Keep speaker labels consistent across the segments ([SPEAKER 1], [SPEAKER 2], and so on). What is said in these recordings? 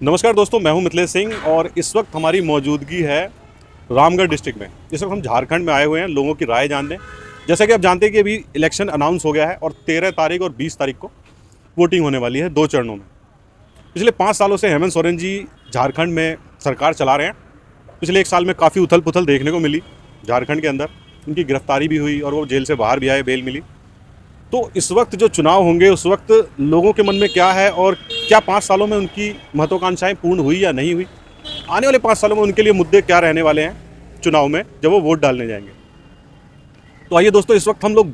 [SPEAKER 1] नमस्कार दोस्तों, मैं हूं मिथिलेश सिंह और इस वक्त हमारी मौजूदगी है रामगढ़ डिस्ट्रिक्ट में। इस वक्त हम झारखंड में आए हुए हैं लोगों की राय जानने। जैसा कि आप जानते हैं कि अभी इलेक्शन अनाउंस हो गया है और 13 तारीख और 20 तारीख को वोटिंग होने वाली है 2 चरणों में। पिछले 5 सालों से हेमंत सोरेन जी झारखंड में सरकार चला रहे हैं। पिछले 1 साल में काफ़ी उथल पुथल देखने को मिली झारखंड के अंदर। उनकी गिरफ्तारी भी हुई और वो जेल से बाहर भी आए, बेल मिली। तो इस वक्त जो चुनाव होंगे उस वक्त लोगों के मन में क्या है और क्या 5 सालों में उनकी महत्वाकांक्षाएं पूर्ण हुई या नहीं हुई, आने वाले 5 सालों में उनके लिए मुद्दे क्या रहने वाले हैं चुनाव में जब वो वोट डालने जाएंगे। तो आइए दोस्तों, इस वक्त हम लोग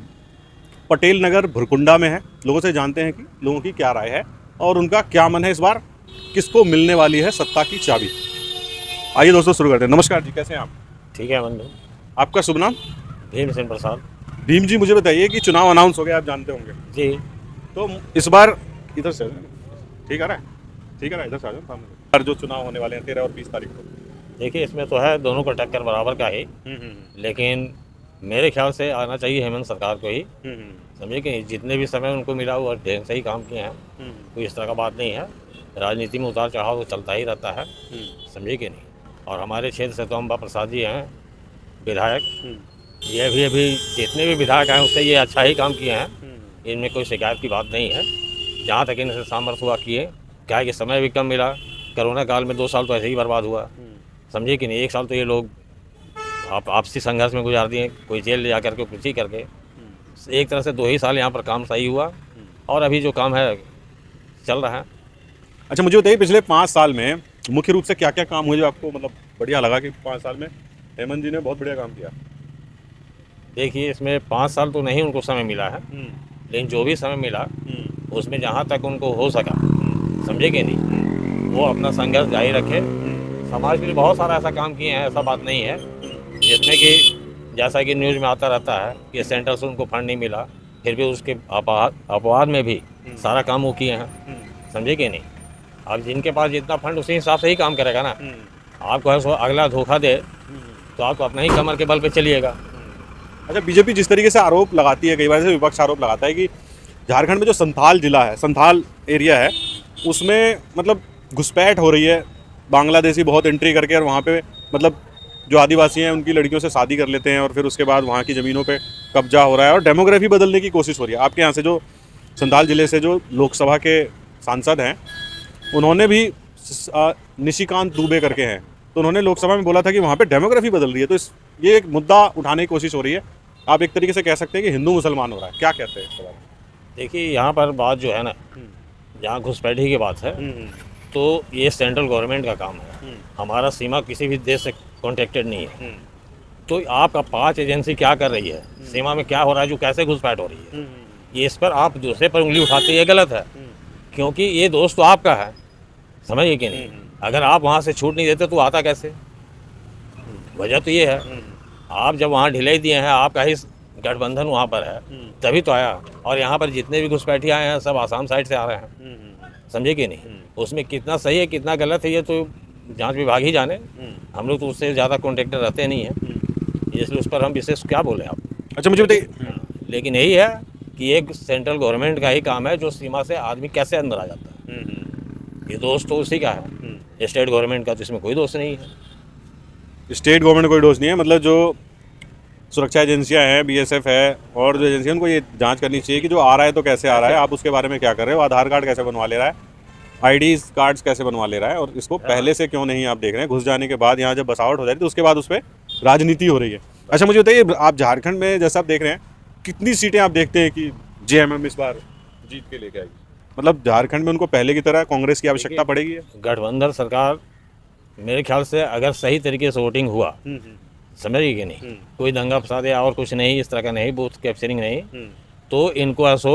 [SPEAKER 1] पटेल नगर भुरकुंडा में हैं। लोगों से जानते हैं कि लोगों की क्या राय है और उनका क्या मन है, इस बार किसको मिलने वाली है सत्ता की चाबी। आइए दोस्तों शुरू करते हैं। नमस्कार जी, कैसे हैं आप?
[SPEAKER 2] ठीक है बंधु।
[SPEAKER 1] आपका शुभ नाम?
[SPEAKER 2] भीमसेन प्रसाद
[SPEAKER 1] भीम जी, मुझे बताइए कि चुनाव अनाउंस हो गया, आप जानते होंगे।
[SPEAKER 2] जी।
[SPEAKER 1] तो इस बार इधर से ठीक आ रहा है, ठीक आ रहा है, इधर से आ जाओ सामने। पर जो चुनाव होने वाले हैं 13 और 20 तारीख को,
[SPEAKER 2] देखिए इसमें तो है दोनों का टक्कर बराबर का ही, लेकिन मेरे ख्याल से आना चाहिए हेमंत सरकार को ही। समझे कि जितने भी समय उनको मिला वो ढंग से ही काम किए हैं, कोई इस तरह का बात नहीं है। राजनीति में उतार चढ़ाव तो चलता ही रहता है, समझे कि नहीं। और हमारे क्षेत्र से तो अम्बा प्रसाद जी हैं विधायक, ये भी अभी जितने भी विधायक हैं उससे ये अच्छा ही काम किए हैं, इनमें कोई शिकायत की बात नहीं है। जहाँ तक इनसे सामर्थ्य हुआ किए, क्या है कि समय भी कम मिला। कोरोना काल में 2 साल तो ऐसे ही बर्बाद हुआ, समझे कि नहीं। 1 साल तो ये लोग आपसी संघर्ष में गुजार दिए, कोई जेल ले जा करके कुछ ही करके। एक तरह से 2 ही साल यहाँ पर काम सही हुआ और अभी जो काम है चल रहा है।
[SPEAKER 1] अच्छा मुझे बताइए, पिछले 5 साल में मुख्य रूप से क्या क्या काम हुए जो आपको मतलब बढ़िया लगा कि 5 साल में हेमंत जी ने बहुत बढ़िया काम किया?
[SPEAKER 2] देखिए इसमें 5 साल तो नहीं उनको समय मिला है, लेकिन जो भी समय मिला उसमें जहाँ तक उनको हो सका, समझे कि नहीं, वो अपना संघर्ष जारी रखे। समाज के लिए बहुत सारा ऐसा काम किए हैं, ऐसा बात नहीं है, जिसमें कि जैसा कि न्यूज़ में आता रहता है कि सेंटर से उनको फंड नहीं मिला, फिर भी उसके अपवाद में भी सारा काम वो किए हैं, समझे कि नहीं। अब जिनके पास जितना फंड उसी हिसाब से ही काम करेगा ना। आपको है सो अगला धोखा दे तो आप अपना ही कमर के बल पे चलिएगा।
[SPEAKER 1] अच्छा, बीजेपी जिस तरीके से आरोप लगाती है, कई बार से विपक्ष आरोप लगाता है कि झारखंड में जो संथाल जिला है, संथाल एरिया है, उसमें मतलब घुसपैठ हो रही है, बांग्लादेशी बहुत एंट्री करके और वहाँ पे मतलब जो आदिवासी हैं उनकी लड़कियों से शादी कर लेते हैं और फिर उसके बाद वहाँ की ज़मीनों पे कब्जा हो रहा है और डेमोग्राफी बदलने की कोशिश हो रही है। आपके यहाँ से जो संथाल जिले से जो लोकसभा के सांसद हैं, उन्होंने भी निशिकांत दुबे करके हैं, तो उन्होंने लोकसभा में बोला था कि वहाँ पे डेमोग्राफी बदल रही है। तो ये एक मुद्दा उठाने की कोशिश हो रही है। आप एक तरीके से कह सकते हैं कि हिंदू मुसलमान हो रहा है, क्या कहते हैं इसके बारे में?
[SPEAKER 2] देखिए यहाँ पर बात जो है ना, जहाँ घुसपैठी की बात है, तो ये सेंट्रल गवर्नमेंट का काम है। हमारा सीमा किसी भी देश से कॉन्टेक्टेड नहीं है। तो आपका 5 एजेंसी क्या कर रही है, सीमा में क्या हो रहा है, जो कैसे घुसपैठ हो रही है, ये इस पर आप दूसरे पर उंगली उठाते, ये गलत है। क्योंकि ये दोस्त तो आपका है, समझिए कि नहीं। अगर आप वहाँ से छूट नहीं देते तो आता कैसे? वजह तो ये है, आप जब वहाँ ढिलाई दिए हैं, आपका ही गठबंधन वहाँ पर है, तभी तो आया। और यहाँ पर जितने भी घुसपैठी आए हैं सब आसाम साइड से आ रहे हैं, समझे कि नहीं। उसमें कितना सही है कितना गलत है ये तो जांच विभाग ही जाने, हम लोग तो उससे ज़्यादा कॉन्टेक्टर रहते नहीं हैं, इसलिए उस पर हम विशेष क्या बोले आप।
[SPEAKER 1] अच्छा मुझे बताइए,
[SPEAKER 2] लेकिन यही है कि एक सेंट्रल गवर्नमेंट का ही काम है जो सीमा से आदमी कैसे अंदर आ जाता है। ये दोस्त तो उसी का है, स्टेट गवर्नमेंट का तो इसमें कोई दोस्त नहीं है।
[SPEAKER 1] स्टेट गवर्नमेंट कोई दोष नहीं है, मतलब जो सुरक्षा एजेंसियां हैं, बीएसएफ है और जो एजेंसियां, उनको ये जांच करनी चाहिए कि जो आ रहा है तो कैसे आ रहा है, आप उसके बारे में क्या कर रहे हो, आधार कार्ड कैसे बनवा ले रहा है, आईडी कार्ड्स कैसे बनवा ले रहा है, और इसको पहले से क्यों नहीं आप देख रहे हैं। घुस जाने के बाद यहाँ जब बसावट हो जाती है तो उसके बाद उस पर राजनीति हो रही है। अच्छा मुझे बताइए, आप झारखंड में जैसा आप देख रहे हैं, कितनी सीटें आप देखते हैं कि जेएमएम इस बार जीत के लेके आएगी? मतलब झारखंड में उनको पहले की तरह कांग्रेस की आवश्यकता पड़ेगी?
[SPEAKER 2] गठबंधन सरकार मेरे ख्याल से अगर सही तरीके से वोटिंग हुआ, समझिए कि नहीं, कोई दंगा फसाद या और कुछ नहीं, इस तरह का नहीं, बूथ कैप्चरिंग नहीं, तो इनको ऐसो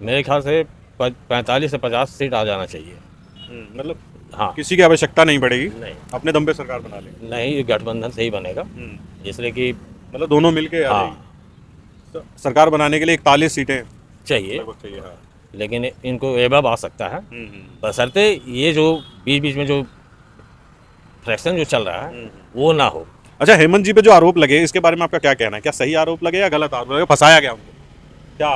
[SPEAKER 2] मेरे ख्याल से 45 से 50 सीट आ जाना चाहिए।
[SPEAKER 1] मतलब
[SPEAKER 2] हाँ,
[SPEAKER 1] किसी की आवश्यकता नहीं पड़ेगी,
[SPEAKER 2] नहीं,
[SPEAKER 1] अपने दम पे सरकार बना लेंगे।
[SPEAKER 2] नहीं, गठबंधन से ही बनेगा, इसलिए कि
[SPEAKER 1] मतलब दोनों मिलके सरकार बनाने के लिए 41 सीटें
[SPEAKER 2] चाहिए,
[SPEAKER 1] हाँ।
[SPEAKER 2] लेकिन इनको एबव आ सकता है, बशर्ते ये जो बीच बीच में जो फ्रैक्शन जो चल रहा है वो ना हो।
[SPEAKER 1] अच्छा, हेमंत जी पे जो आरोप लगे इसके बारे में आपका क्या कहना है? क्या सही आरोप लगे या गलत आरोप लगे, फंसाया गया उनको, क्या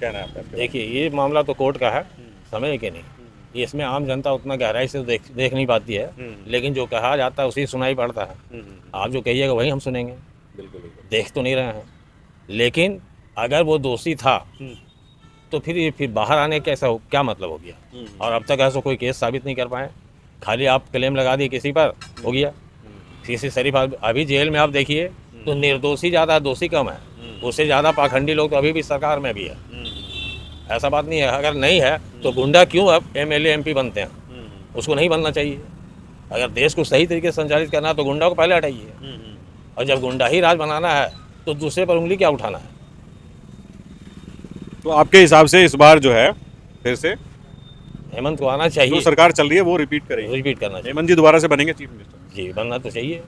[SPEAKER 1] कहना है आपका?
[SPEAKER 2] देखिए ये मामला तो कोर्ट का है, समझे कि नहीं। इसमें आम जनता उतना गहराई से देख नहीं पाती है, लेकिन जो कहा जाता है उसी सुनाई पड़ता है। आप जो कहिएगा वही हम सुनेंगे,
[SPEAKER 1] बिल्कुल बिल्कुल।
[SPEAKER 2] देख तो नहीं रहे हैं। लेकिन अगर वो दोषी था तो फिर बाहर आने कैसा हो, क्या मतलब हो गया? और अब तक ऐसा कोई केस साबित नहीं कर पाए, खाली आप क्लेम लगा दिए किसी पर, हो गया। सीसी शरीफ अभी जेल में आप देखिए तो निर्दोषी ज़्यादा है, दोषी कम है। उससे ज़्यादा पाखंडी लोग तो अभी भी सरकार में भी है। ऐसा बात नहीं है, अगर नहीं है तो गुंडा क्यों अब एमएलए एमपी बनते हैं? उसको नहीं बनना चाहिए। अगर देश को सही तरीके से संचालित करना है तो गुंडा को पहले हटाइए, और जब गुंडा ही राज बनाना है तो दूसरे पर उंगली क्या उठाना है?
[SPEAKER 1] तो आपके हिसाब से इस बार जो है फिर से
[SPEAKER 2] हेमंत को आना
[SPEAKER 1] जो
[SPEAKER 2] चाहिए,
[SPEAKER 1] सरकार चल रही है वो रिपीट करेगी,
[SPEAKER 2] रिपीट करना चाहिए।
[SPEAKER 1] हेमंत जी दोबारा से बनेंगे चीफ मिनिस्टर?
[SPEAKER 2] जी, बनना तो चाहिए।